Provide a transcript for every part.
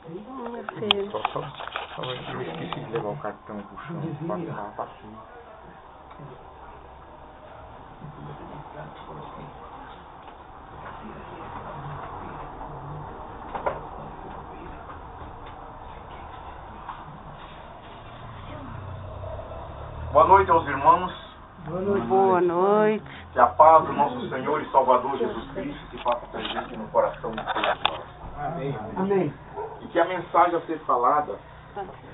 Meu filho. Só eu esqueci de levar o cartão pro chão. Tá assim. Boa noite aos irmãos. Boa noite. Que a paz do nosso Senhor e Salvador Jesus Cristo se faça presente no coração de todos nós. Amém. Amém. E que a mensagem a ser falada,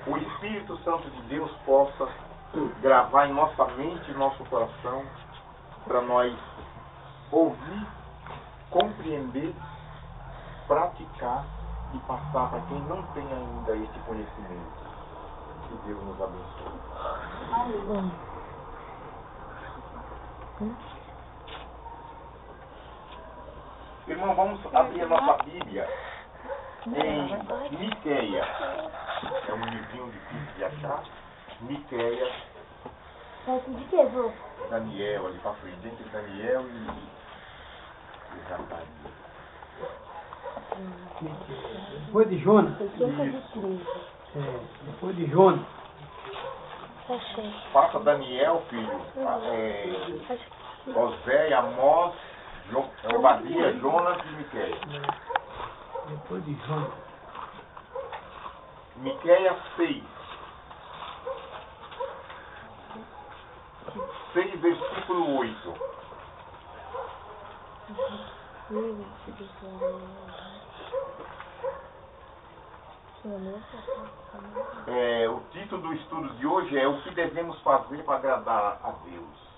o Espírito Santo de Deus possa gravar em nossa mente e nosso coração, para nós ouvir, compreender, praticar e passar para quem não tem ainda esse conhecimento. Que Deus nos abençoe. Irmão, vamos abrir a nossa Bíblia em Miqueias. É um livrinho difícil de achar. Miqueias. De que, vô? Daniel, ali para frente, entre Daniel e Zacarias. Depois de Jonas. Depois de Jonas. Faça Daniel, filho. Osé, Amós, Obadias, Jonas e Miqueias. Depois de Jonas. Miqueias 6. 6, versículo 8. O título do estudo de hoje é O que devemos fazer para agradar a Deus.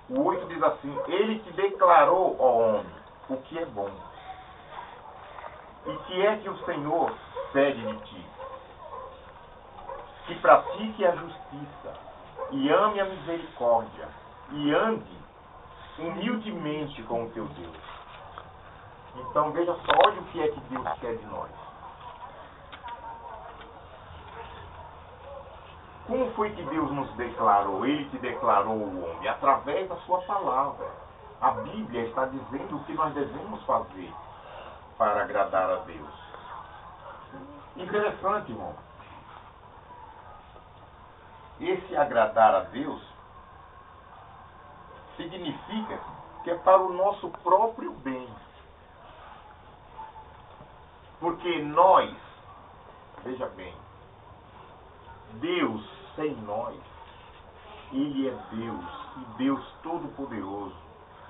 O 8 diz assim: Ele te declarou, ó homem, o que é bom. E que é que o Senhor pede de ti? Que pratique a justiça, e ame a misericórdia, e ande humildemente com o teu Deus. Então veja só, olha o que é que Deus quer de nós. Como foi que Deus nos declarou? Ele te declarou o homem através da sua palavra. A Bíblia está dizendo o que nós devemos fazer para agradar a Deus. Interessante, irmão. Esse agradar a Deus significa que é para o nosso próprio bem. Porque nós, veja bem, Deus sem nós, Ele é Deus, e Deus Todo-Poderoso.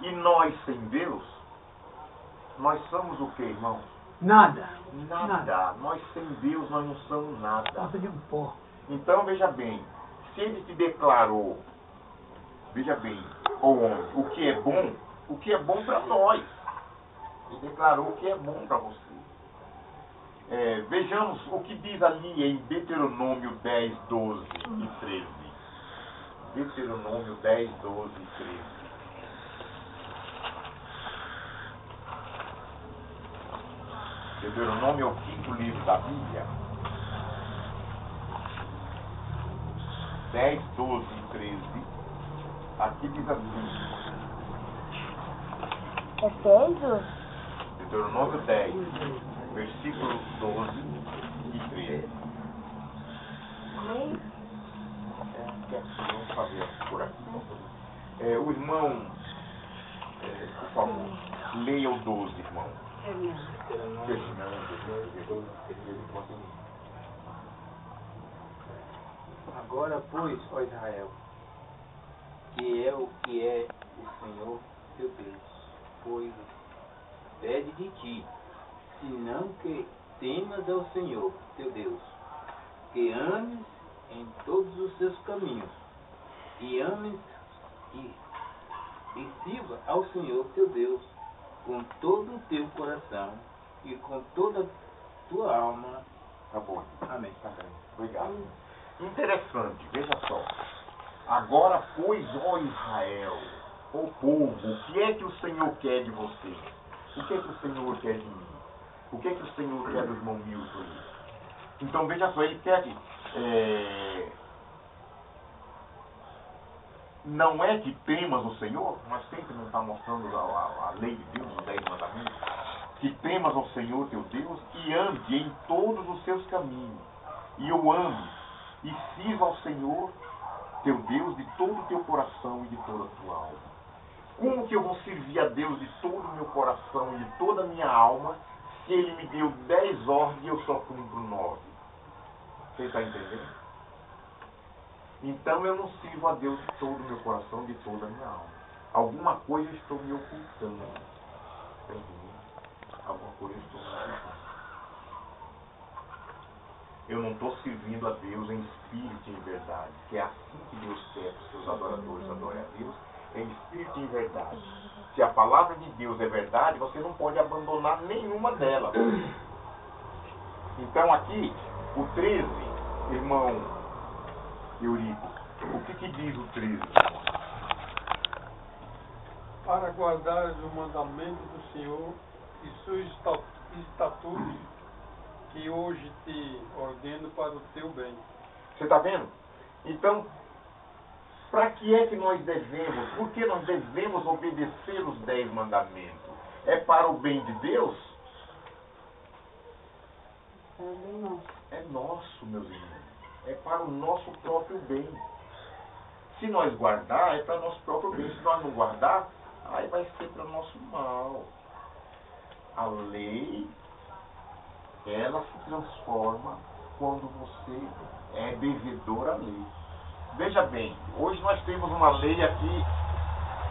E nós sem Deus, nós somos o que, irmão? Nada. Nada. Nós sem Deus, nós não somos nada. Falta de um pó. Então, veja bem, se Ele te declarou, veja bem, o homem, o que é bom para nós. Ele declarou o que é bom para você. Vejamos o que diz ali em Deuteronômio 10, 12 e 13. Deuteronômio 10, 12 e 13. Deuteronômio é o quinto livro da Bíblia. 10, 12 e 13. Aqui diz assim. É Pedro? Deuteronômio 10, versículos 12 e 13. Vamos fazer por aqui. O irmão, por favor, leia o 12, irmão. Agora, pois, ó Israel, que é o Senhor teu Deus, pois pede de ti, senão que temas ao Senhor teu Deus, que ames em todos os seus caminhos, e ames e sirva ao Senhor teu Deus com todo o teu coração e com toda a tua alma. Tá bom. Amém. Tá bem. Obrigado. Interessante, veja só. Agora, pois, ó Israel, ó povo, o que é que o Senhor quer de você? O que é que o Senhor quer de mim? O que é que o Senhor quer do irmão Milton? Então, veja só, ele quer que... não é que temas o Senhor, mas sempre nos está mostrando a lei de Deus, os 10 mandamentos. que temas ao Senhor teu Deus e ande em todos os seus caminhos, e o ame, e sirva ao Senhor teu Deus de todo o teu coração e de toda a tua alma. Como que eu vou servir a Deus de todo o meu coração e de toda a minha alma, se Ele me deu 10 ordens e eu só cumpro 9? Você está entendendo? Então eu não sirvo a Deus de todo o meu coração, de toda a minha alma. Alguma coisa eu estou me ocultando. Está entendendo? Alguma coisa eu estou me ocultando. Eu não estou servindo a Deus em espírito e em verdade, que é assim que Deus quer que os seus adoradores adorem a Deus, em espírito e em verdade. Se a palavra de Deus é verdade, você não pode abandonar nenhuma delas. Então aqui, o 13, irmão Eurico, o que diz o 13? Para guardares o mandamento do Senhor e seus estatutos, que hoje te ordeno para o teu bem. Você está vendo? Então, para que é que nós devemos? Por que nós devemos obedecer os 10 mandamentos? É para o bem de Deus? É nosso, meus irmãos. É para o nosso próprio bem. Se nós guardar, é para nosso próprio bem. Se nós não guardar, aí vai ser para o nosso mal. A lei, ela se transforma quando você é devedor à lei. Veja bem, hoje nós temos uma lei aqui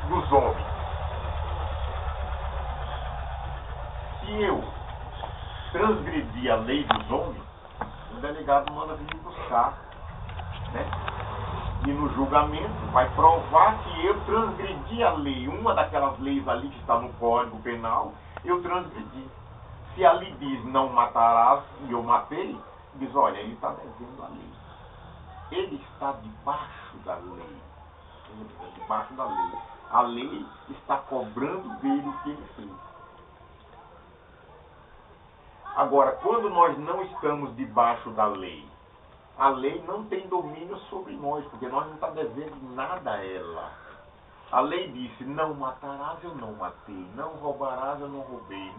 dos homens. Se eu transgredir a lei dos homens, o delegado manda vir me buscar, né? E no julgamento vai provar que eu transgredi a lei, uma daquelas leis ali que está no Código Penal, eu transgredi. Se ali diz não matarás e eu matei, diz, olha, ele está devendo a lei. Ele está debaixo da lei. Ele está debaixo da lei. A lei está cobrando dele o que ele fez. Agora, quando nós não estamos debaixo da lei, a lei não tem domínio sobre nós, porque nós não estamos devendo nada a ela. A lei disse, não matarás, eu não matei. Não roubarás, eu não roubei.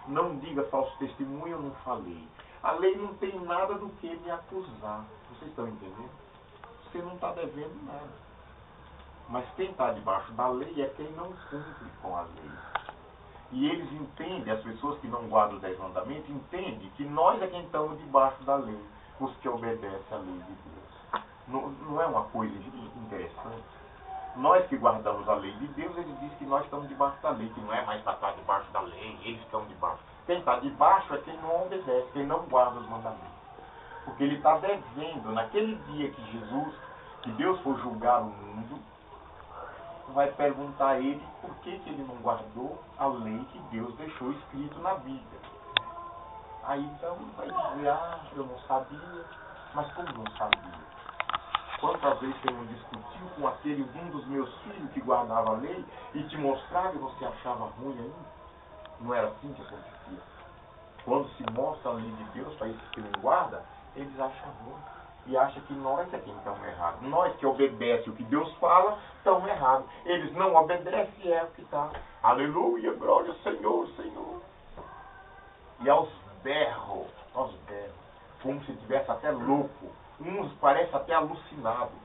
Não diga falso testemunho, eu não falei. A lei não tem nada do que me acusar. Vocês estão entendendo? Você não está devendo nada. Mas quem está debaixo da lei é quem não cumpre com a lei. E eles entendem, as pessoas que não guardam os 10 mandamentos, entendem que nós é quem estamos debaixo da lei, os que obedecem à lei de Deus. Não é uma coisa interessante? Nós que guardamos a lei de Deus, ele diz que nós estamos debaixo da lei, que não é mais para estar debaixo da lei, eles estão debaixo. Quem está debaixo é quem não obedece, quem não guarda os mandamentos. Porque ele está devendo, naquele dia que Jesus, que Deus for julgar o mundo, vai perguntar a ele por que ele não guardou a lei que Deus deixou escrito na Bíblia. Aí então ele vai dizer, eu não sabia, mas como não sabia? Quantas vezes você não discutiu com aquele um dos meus filhos que guardava a lei e te mostrava e você achava ruim ainda? Não era assim que acontecia. Quando se mostra a lei de Deus para esses que não guardam, eles acham ruim. E acham que nós é quem estamos errados. Nós que obedecem o que Deus fala, estamos errados. Eles não obedecem, é o que está. Aleluia, glória ao Senhor, Senhor. E aos berros, como se estivesse até louco. Uns parecem até alucinados.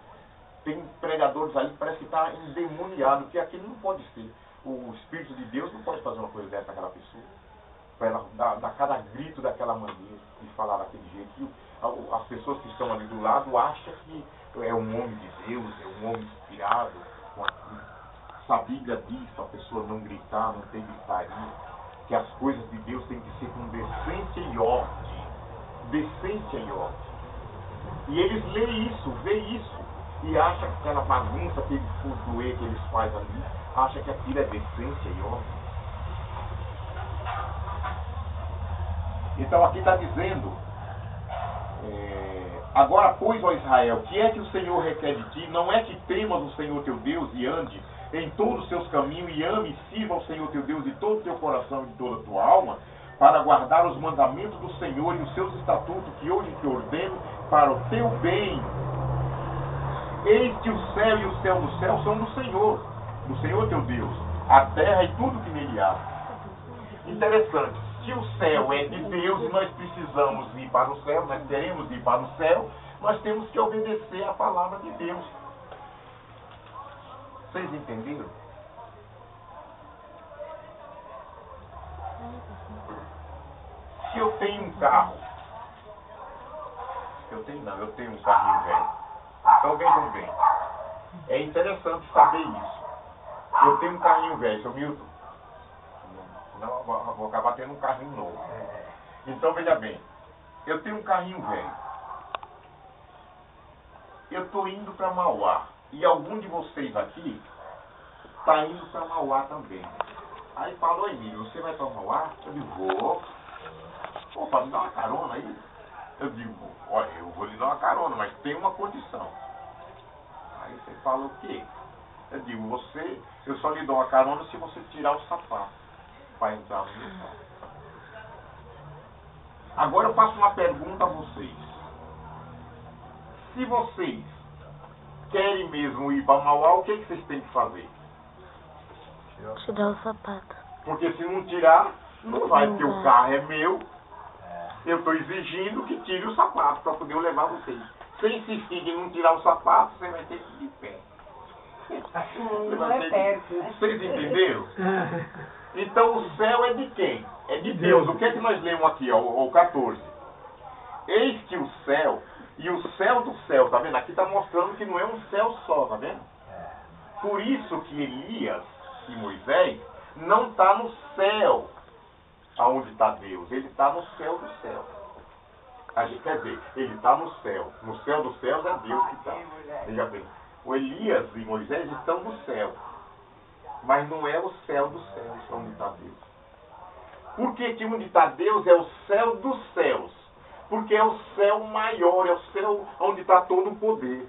Tem pregadores ali que parece que está endemoniado, porque aquilo não pode ser. O Espírito de Deus não pode fazer uma coisa dessa àquela pessoa. Para ela dar cada grito daquela maneira, e falar daquele jeito. E as pessoas que estão ali do lado acham que é um homem de Deus, é um homem inspirado. A Bíblia diz para a pessoa não gritar, não ter gritaria, que as coisas de Deus têm que ser com decência e ordem. Decência e ordem. E eles vê isso, e acham que aquela bagunça, aquele fuzuê que eles fazem ali, acham que aquilo é decência e ordem. Então aqui está dizendo, agora pois, ó Israel, que é que o Senhor requer de ti? Não é que temas o Senhor teu Deus e ande em todos os seus caminhos e ame e sirva ao Senhor teu Deus de todo o teu coração e de toda a tua alma, para guardar os mandamentos do Senhor e os seus estatutos que hoje te ordeno para o teu bem. Eis que o céu e o céu do céu são do Senhor teu Deus, a terra e tudo que nele há. Interessante. que o céu é de Deus e nós precisamos ir para o céu, nós queremos ir para o céu, nós temos que obedecer a palavra de Deus. Vocês entenderam? Se eu tenho um carro, eu tenho um carrinho velho. Então vejam bem, é interessante saber isso. Eu tenho um carrinho velho, seu Milton. Senão eu vou acabar tendo um carrinho novo. Então veja bem, eu tenho um carrinho velho. Eu estou indo para Mauá. E algum de vocês aqui está indo para Mauá também. Aí falou, Emílio, você vai para Mauá? Eu digo, vou. Opa, me dá uma carona aí. Eu digo, olha, eu vou lhe dar uma carona, mas tem uma condição. Aí você fala o quê? Eu digo, eu só lhe dou uma carona se você tirar o sapato para entrar no meu carro. Agora eu faço uma pergunta a vocês. Se vocês querem mesmo ir para Mauá, o que vocês têm que fazer? Tirar o sapato. Porque se não tirar, não vai, porque o carro é meu. Eu estou exigindo que tire o sapato para poder eu levar vocês. Se insistir em não tirar o sapato, você vai ter que ir de pé. Não é perto, né? Vocês entenderam? Então o céu é de quem? É de Deus. O que é que nós lemos aqui, ó, o 14? Eis que o céu, e o céu do céu, tá vendo? Aqui está mostrando que não é um céu só, tá vendo? Por isso que Elias e Moisés não está no céu aonde está Deus. Ele está no céu do céu. Quer dizer, ele está no céu. No céu dos céus é Deus que está. Veja bem, o Elias e Moisés estão no céu. Mas não é o céu dos céus onde está Deus. Por que onde está Deus é o céu dos céus? Porque é o céu maior, é o céu onde está todo o poder.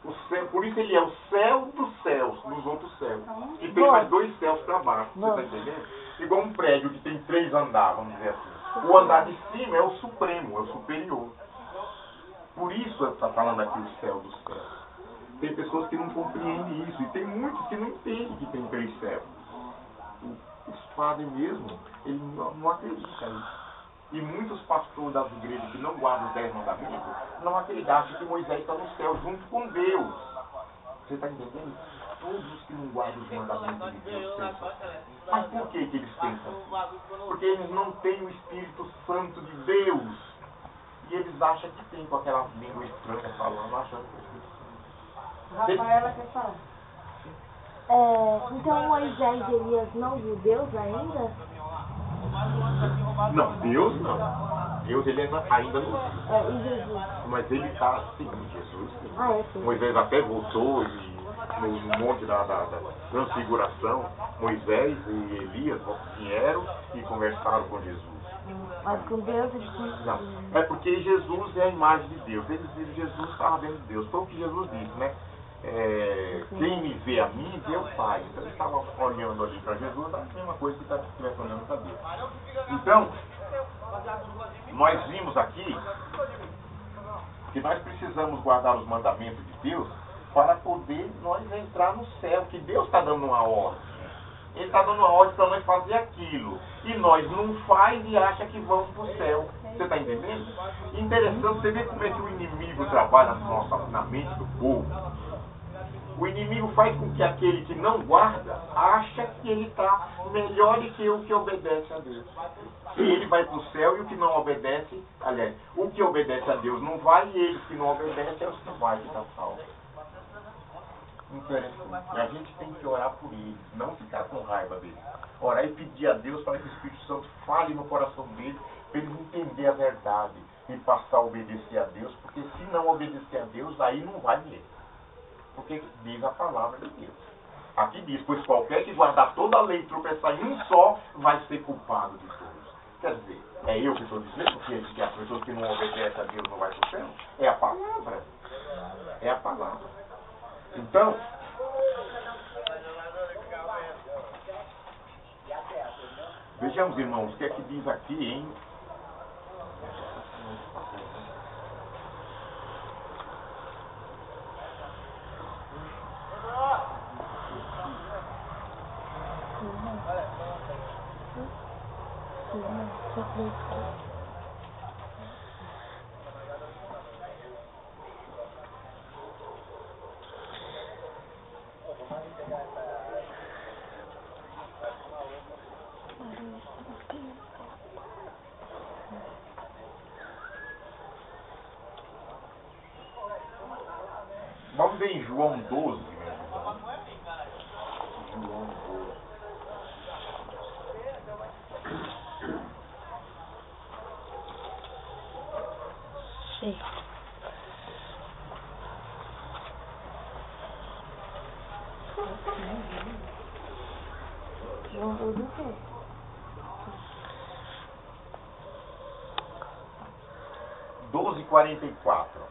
O céu, por isso ele é o céu dos céus, dos outros céus. E tem mais 2 céus para baixo, você está entendendo? Igual um prédio que tem 3 andares, vamos dizer assim. O andar de cima é o supremo, é o superior. Por isso está falando aqui o céu dos céus. Tem pessoas que não compreendem isso, e tem muitos que não entendem que tem 3 céus. Os padres mesmo, eles não acreditam nisso. E muitos pastores das igrejas que não guardam os 10 mandamentos, não acreditam que Moisés está no céu junto com Deus. Você está entendendo? Todos os que não guardam os mandamentos de Deus pensam assim. Mas por que eles pensam assim? Porque eles não têm o Espírito Santo de Deus. E eles acham que tem com aquela língua estranha falando, achando que é Espírito Santo. Rafaela quer falar. Então Moisés e Elias não viu Deus ainda? Não, Deus não. Deus ele ainda não viu. E Jesus? Mas ele está seguindo Jesus. Sim. Sim. Moisés até voltou e no monte da transfiguração, Moisés e Elias vieram e conversaram com Jesus. Mas com Deus eles não. É porque Jesus é a imagem de Deus. Eles viram Jesus, estava vendo Deus. Foi o que Jesus disse, né? Quem me vê a mim, vê o Pai. Então eles estavam olhando ali para Jesus, a mesma coisa que estivesse olhando para Deus. Então, nós vimos aqui que nós precisamos guardar os mandamentos de Deus para poder nós entrar no céu, que Deus está dando uma ordem. Ele está dando uma ordem para nós fazer aquilo. E nós não faz e acha que vamos para o céu. Você está entendendo? Interessante, você vê como é que o inimigo trabalha na mente do povo. O inimigo faz com que aquele que não guarda acha que ele está melhor do que o que obedece a Deus. E ele vai para o céu e o que não obedece, aliás, o que obedece a Deus não vai e ele que não obedece é o que vai que está salvo. Interessante. E a gente tem que orar por eles, não ficar com raiva deles. Orar e pedir a Deus para que o Espírito Santo fale no coração deles, para eles entenderem a verdade e passar a obedecer a Deus, porque se não obedecer a Deus, aí não vai mesmo. Porque diz a palavra de Deus. Aqui diz, pois qualquer que guardar toda a lei e tropeçar em um só, vai ser culpado de todos. Quer dizer, é eu que estou dizendo que as pessoas que não obedecem a Deus não vão para o céu? É a palavra. É a palavra. Então, vejamos, irmãos, o que é que diz aqui em... Vamos ver em João 12, meu irmão. João 12. Sim. João 12 o quê? 12:44.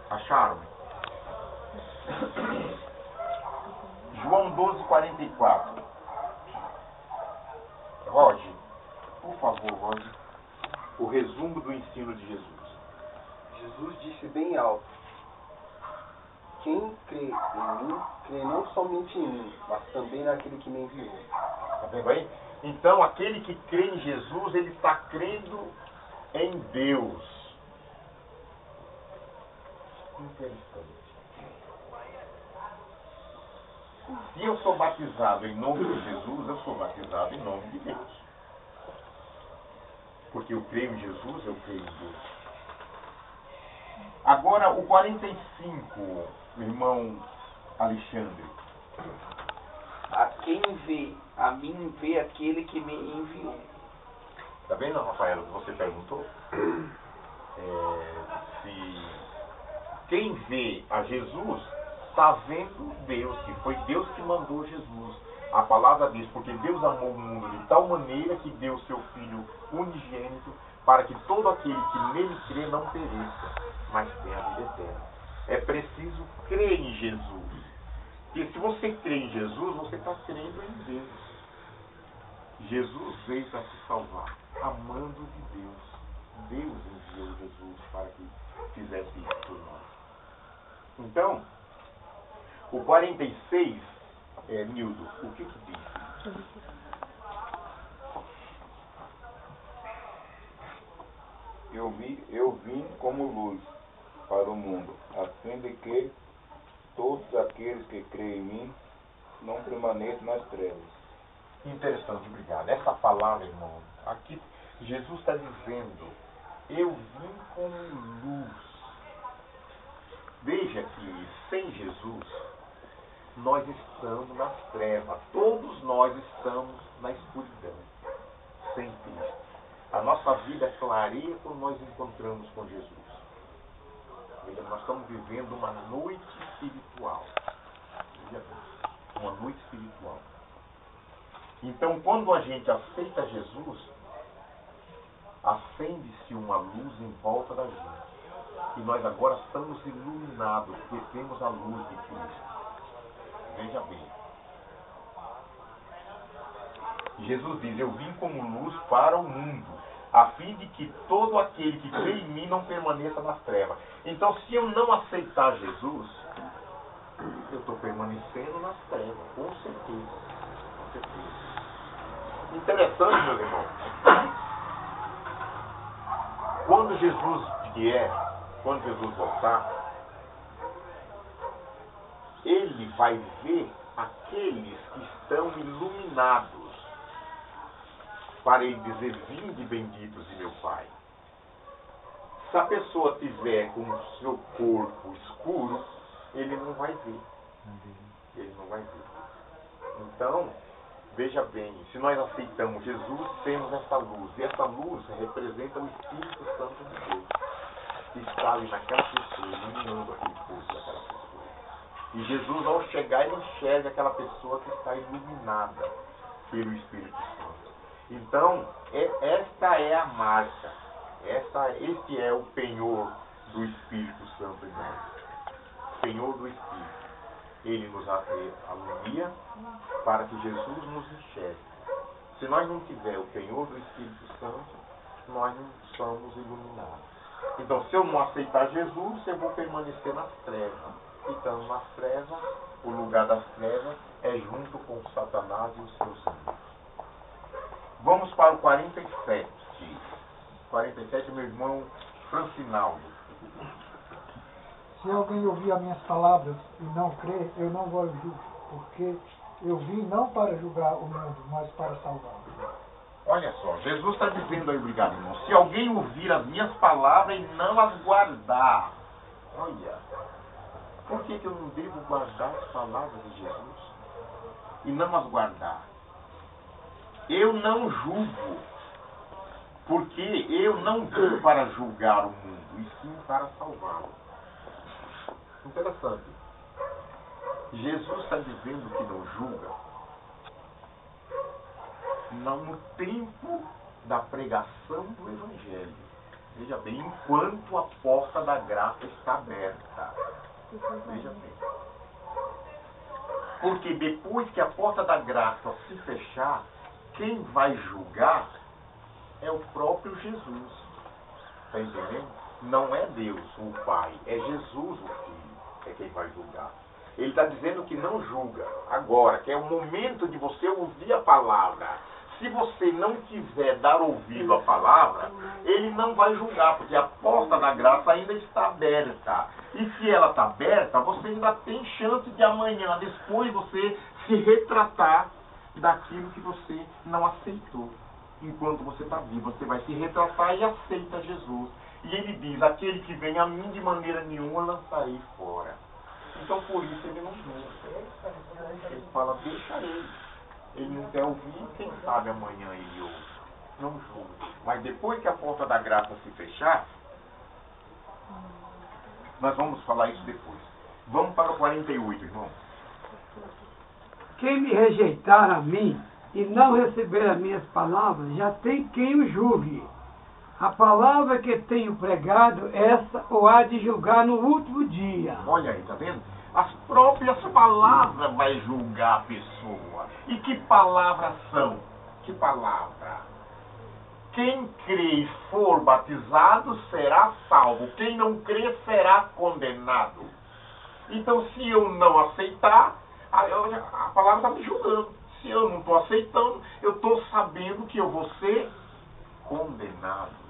Acharam? João 12:44. Roger, por favor, Roger, o resumo do ensino de Jesus. Jesus disse bem alto: quem crê em mim, crê não somente em mim, mas também naquele que me enviou. Está vendo aí? Então, aquele que crê em Jesus, ele está crendo em Deus. Interessante. Se eu sou batizado em nome de Jesus, eu sou batizado em nome de Deus. Porque eu creio em Jesus, eu creio em Deus. Agora, o 45, irmão Alexandre. A quem vê, a mim vê aquele que me enviou. Está vendo, Rafaela, que você perguntou? Se quem vê a Jesus está vendo Deus, que foi Deus que mandou Jesus. A palavra diz, porque Deus amou o mundo de tal maneira que deu seu Filho unigênito, para que todo aquele que nele crê não pereça, mas tenha a vida eterna. É preciso crer em Jesus. Porque se você crê em Jesus, você está crendo em Deus. Jesus veio para se salvar, amando de Deus. Deus enviou Jesus para que fizesse isso por nós. Então, o 46, Nildo, o que diz? Eu vim como luz para o mundo, a fim de que todos aqueles que creem em mim não permaneçam nas trevas. Interessante, obrigado. Essa palavra, irmão, aqui Jesus está dizendo, eu vim como luz. Veja que sem Jesus, nós estamos nas trevas. Todos nós estamos na escuridão. Sem Cristo. A nossa vida clareia quando nós encontramos com Jesus. Veja, nós estamos vivendo uma noite espiritual. Veja bem, uma noite espiritual. Então, quando a gente aceita Jesus, acende-se uma luz em volta da gente. E nós agora estamos iluminados, porque temos a luz de Cristo. Veja bem. Jesus diz, eu vim como luz para o mundo, a fim de que todo aquele que crê em mim não permaneça nas trevas. Então, se eu não aceitar Jesus, eu estou permanecendo nas trevas, com certeza. Com certeza. Interessante, meus irmãos. Quando Jesus vier, quando Jesus voltar, ele vai ver aqueles que estão iluminados, para ele dizer, vinde benditos de meu Pai. Se a pessoa tiver com o seu corpo escuro, ele não vai ver. Ele não vai ver. Então, veja bem, se nós aceitamos Jesus, temos essa luz. E essa luz representa o Espírito Santo de Deus, que está ali naquela pessoa, iluminando aquele corpo daquela pessoa. E Jesus, ao chegar, ele enxerga aquela pessoa que está iluminada pelo Espírito Santo. Então, esta é a marca. Este é o penhor do Espírito Santo em nós. Penhor do Espírito. Ele nos alumia para que Jesus nos enxergue. Se nós não tiver o penhor do Espírito Santo, nós não somos iluminados. Então, se eu não aceitar Jesus, eu vou permanecer nas trevas. Então, nas trevas, o lugar das trevas é junto com Satanás e os seus anjos. Vamos para o 47. 47, meu irmão Francinaldo. Se alguém ouvir as minhas palavras e não crer, eu não vou julgar, porque eu vim não para julgar o mundo, mas para salvá-lo. Olha só, Jesus está dizendo aí, obrigado, irmão. Se alguém ouvir as minhas palavras e não as guardar, olha, por que eu não devo guardar as palavras de Jesus? E não as guardar? Eu não julgo, porque eu não vim para julgar o mundo, e sim para salvá-lo. Interessante. Jesus está dizendo que não julga, não no tempo da pregação do Evangelho. Veja bem, enquanto a porta da graça está aberta. Veja bem. Porque depois que a porta da graça se fechar, quem vai julgar é o próprio Jesus. Está entendendo? Não é Deus, o Pai, é Jesus, o Filho, é quem vai julgar. Ele está dizendo que não julga agora, que é o momento de você ouvir a palavra. Se você não quiser dar ouvido à palavra, ele não vai julgar, porque a porta da graça ainda está aberta. E se ela está aberta, você ainda tem chance de amanhã, depois você se retratar daquilo que você não aceitou. Enquanto você está vivo, você vai se retratar e aceita Jesus. E ele diz, aquele que vem a mim de maneira nenhuma lançarei fora. Então por isso ele não julga. Ele fala, deixa ele. Ele não quer ouvir, quem sabe amanhã ele ouve. Não julga. Mas depois que a porta da graça se fechar, nós vamos falar isso depois. Vamos para o 48, irmão. Quem me rejeitar a mim e não receber as minhas palavras, já tem quem o julgue. A palavra que tenho pregado, essa o há de julgar no último dia. Olha aí, tá vendo? As próprias palavras vai julgar a pessoa. E que palavras são? Que palavra? Quem crê e for batizado será salvo. Quem não crê será condenado. Então, se eu não aceitar, a palavra está me julgando. Se eu não estou aceitando, eu estou sabendo que eu vou ser condenado.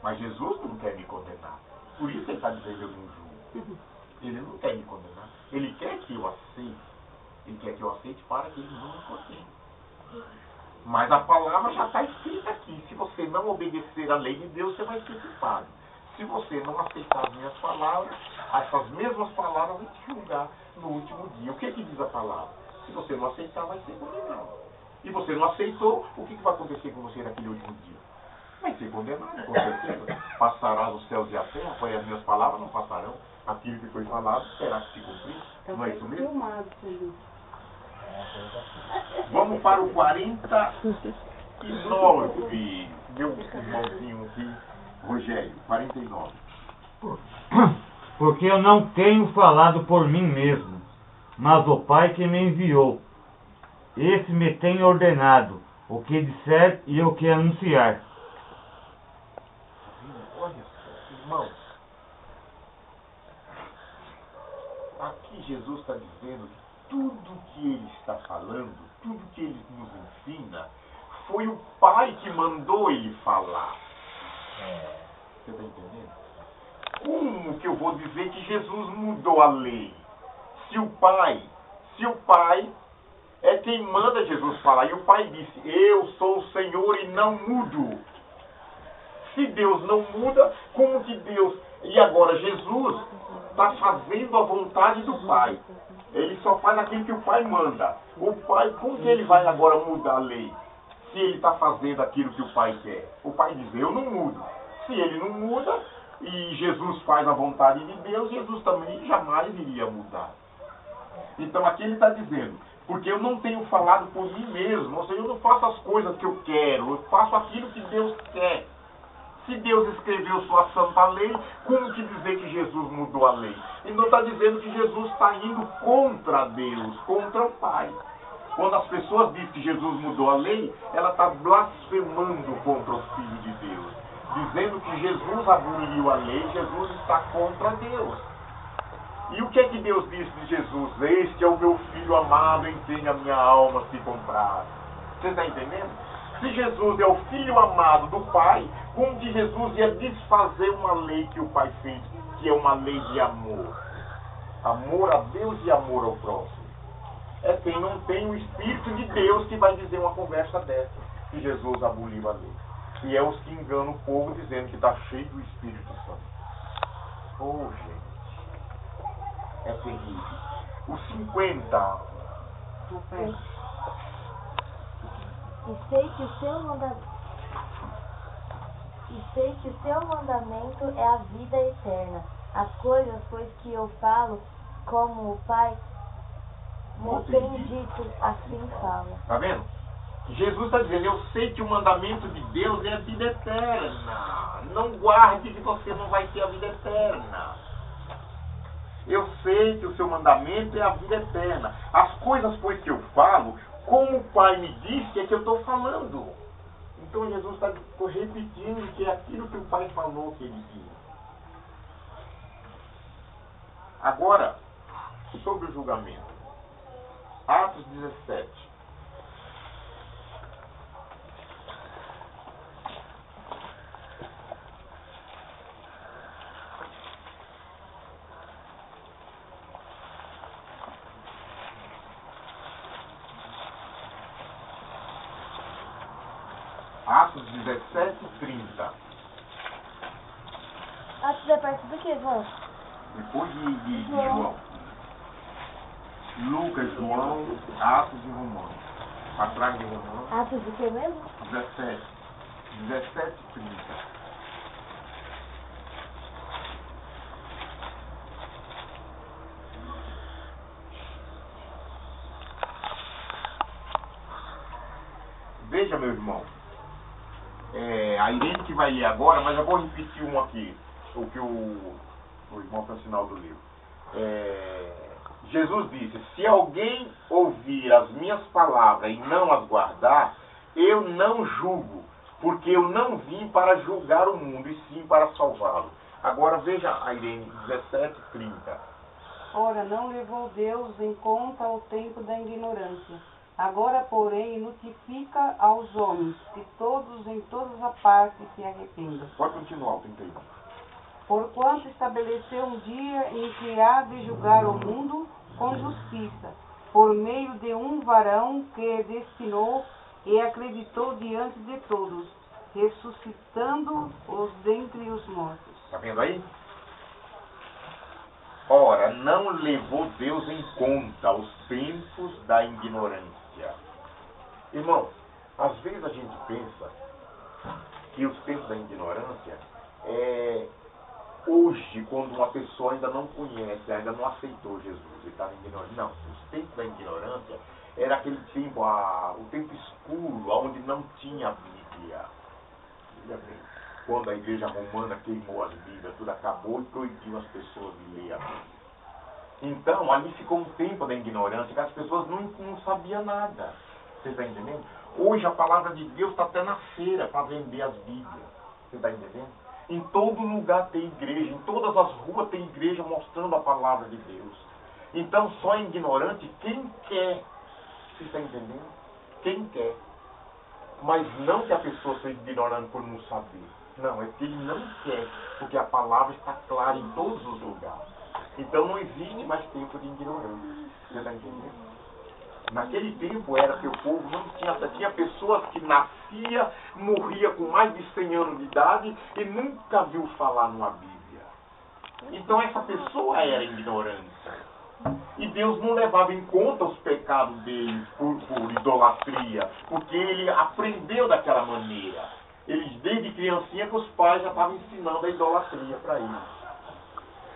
Mas Jesus não quer me condenar. Por isso ele está dizendo eu não julgo. Ele não quer me condenar. Ele quer que eu aceite. Ele quer que eu aceite para que ele não me condene. Mas a palavra já está escrita aqui. Se você não obedecer à lei de Deus, você vai ser culpado. Se você não aceitar as minhas palavras, essas mesmas palavras vão te julgar no último dia. O que diz a palavra? Se você não aceitar, vai ser condenado. E você não aceitou, o que vai acontecer com você naquele último dia? Vai ser condenado, com certeza. Passarás os céus e a terra, porém as minhas palavras não passarão. Aquilo que foi falado terá que se cumprir. Não é isso mesmo? Vamos para o 49, meu irmãozinho aqui, Rogério, 49. Porque eu não tenho falado por mim mesmo, mas o Pai que me enviou. Esse me tem ordenado o que disser e o que anunciar. Olha só, irmãos. Aqui Jesus está dizendo que tudo que ele está falando, tudo que ele nos ensina, foi o Pai que mandou ele falar. Você está entendendo? Como que eu vou dizer que Jesus mudou a lei? Se o Pai é quem manda Jesus falar. E o Pai disse, eu sou o Senhor e não mudo. Se Deus não muda, como que Deus... E agora Jesus está fazendo a vontade do Pai. Ele só faz aquilo que o Pai manda. O Pai, como que ele vai agora mudar a lei? Se ele está fazendo aquilo que o Pai quer. O Pai diz, eu não mudo. Se ele não muda, e Jesus faz a vontade de Deus, Jesus também jamais iria mudar. Então aqui ele está dizendo, porque eu não tenho falado por mim mesmo, ou seja, eu não faço as coisas que eu quero, eu faço aquilo que Deus quer. Se Deus escreveu sua santa lei, como que dizer que Jesus mudou a lei? Ele não está dizendo que Jesus está indo contra Deus, contra o Pai. Quando as pessoas dizem que Jesus mudou a lei, ela está blasfemando contra os filhos de Deus. Dizendo que Jesus aboliu a lei, Jesus está contra Deus. E o que é que Deus disse de Jesus? Este é o meu filho amado em quem a minha alma se compraz. Você está entendendo? Se Jesus é o filho amado do Pai, como que Jesus ia desfazer uma lei que o Pai fez, que é uma lei de amor? Amor a Deus e amor ao próximo. É quem não tem o Espírito de Deus que vai dizer uma conversa dessa, que Jesus aboliu a lei. E é os que enganam o povo dizendo que está cheio do Espírito Santo. Oh, gente. É terrível. Os 50. E sei que o seu mandamento é a vida eterna. As coisas, pois, que eu falo, como o Pai me tem dito, assim fala. Tá vendo? Jesus está dizendo, eu sei que o mandamento de Deus é a vida eterna. Não guarde que você não vai ter a vida eterna. Eu sei que o seu mandamento é a vida eterna. As coisas, pois, que eu falo, como o Pai me disse, é que eu estou falando. Então Jesus está repetindo que é aquilo que o Pai falou que ele tinha. Agora, sobre o julgamento. Atos 17. Atos 17:30. Atos é parte do que, João? Depois de João. Lucas, João, Atos e Romanos. Para trás de Romanos. Atos do que mesmo? 17:30. Veja, meu irmão. A Irene que vai ler agora, mas eu vou repetir um aqui. O que o irmão está assinando do livro. Jesus disse, se alguém ouvir as minhas palavras e não as guardar, eu não julgo, porque eu não vim para julgar o mundo, e sim para salvá-lo. Agora veja a Irene 17:30. Ora, não levou Deus em conta o tempo da ignorância. Agora, porém, notifica aos homens que todos em todas as partes se arrependam. Pode continuar o 31. Porquanto estabeleceu um dia em que há de julgar o mundo com justiça, por meio de um varão que destinou e acreditou diante de todos, ressuscitando-os dentre os mortos. Está vendo aí? Ora, não levou Deus em conta os tempos da ignorância. Irmão, às vezes a gente pensa que os tempos da ignorância hoje, quando uma pessoa ainda não conhece, ainda não aceitou Jesus, ele está na ignorância. Não, os tempos da ignorância era aquele tempo, o tempo escuro, onde não tinha Bíblia. Quando a igreja romana queimou as Bíblias, tudo acabou e proibiu as pessoas de ler a Bíblia. Então, ali ficou um tempo da ignorância, que as pessoas não sabiam nada. Você está entendendo? Hoje a palavra de Deus está até na feira para vender as Bíblias. Você está entendendo? Em todo lugar tem igreja, em todas as ruas tem igreja mostrando a palavra de Deus. Então só é ignorante quem quer. Você está entendendo? Quem quer. Mas não que a pessoa seja ignorante por não saber. Não, é que ele não quer, porque a palavra está clara em todos os lugares. Então não existe mais tempo de ignorância. Você está entendendo? Naquele tempo era que o povo não tinha pessoas que nascia, morria com mais de 100 anos de idade e nunca viu falar numa Bíblia. Então essa pessoa era ignorante. E Deus não levava em conta os pecados deles por idolatria, porque ele aprendeu daquela maneira. Eles, desde criancinha, que os pais já estavam ensinando a idolatria para eles.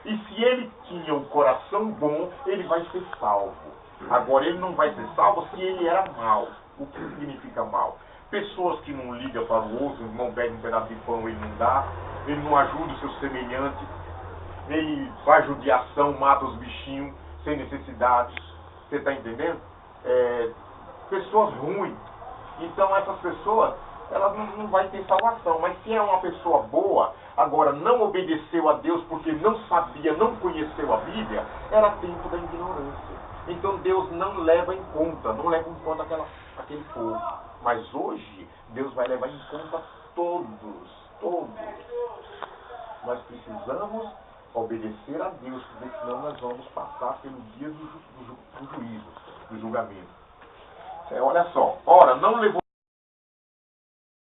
E se ele tinha um coração bom, ele vai ser salvo. Agora, ele não vai ser salvo se ele era mau. O que significa mau? Pessoas que não ligam para o outro, o irmão pede um pedaço de pão, ele não dá, ele não ajuda o seu semelhante, ele faz judiação, mata os bichinhos sem necessidade. Você está entendendo? Pessoas ruins. Então, essas pessoas, ela não vai ter salvação. Mas se é uma pessoa boa, agora não obedeceu a Deus porque não sabia, não conheceu a Bíblia, era tempo da ignorância. Então Deus não leva em conta, aquele povo. Mas hoje, Deus vai levar em conta todos. Nós precisamos obedecer a Deus, porque senão nós vamos passar pelo dia do juízo, do julgamento. Olha só, ora, não levou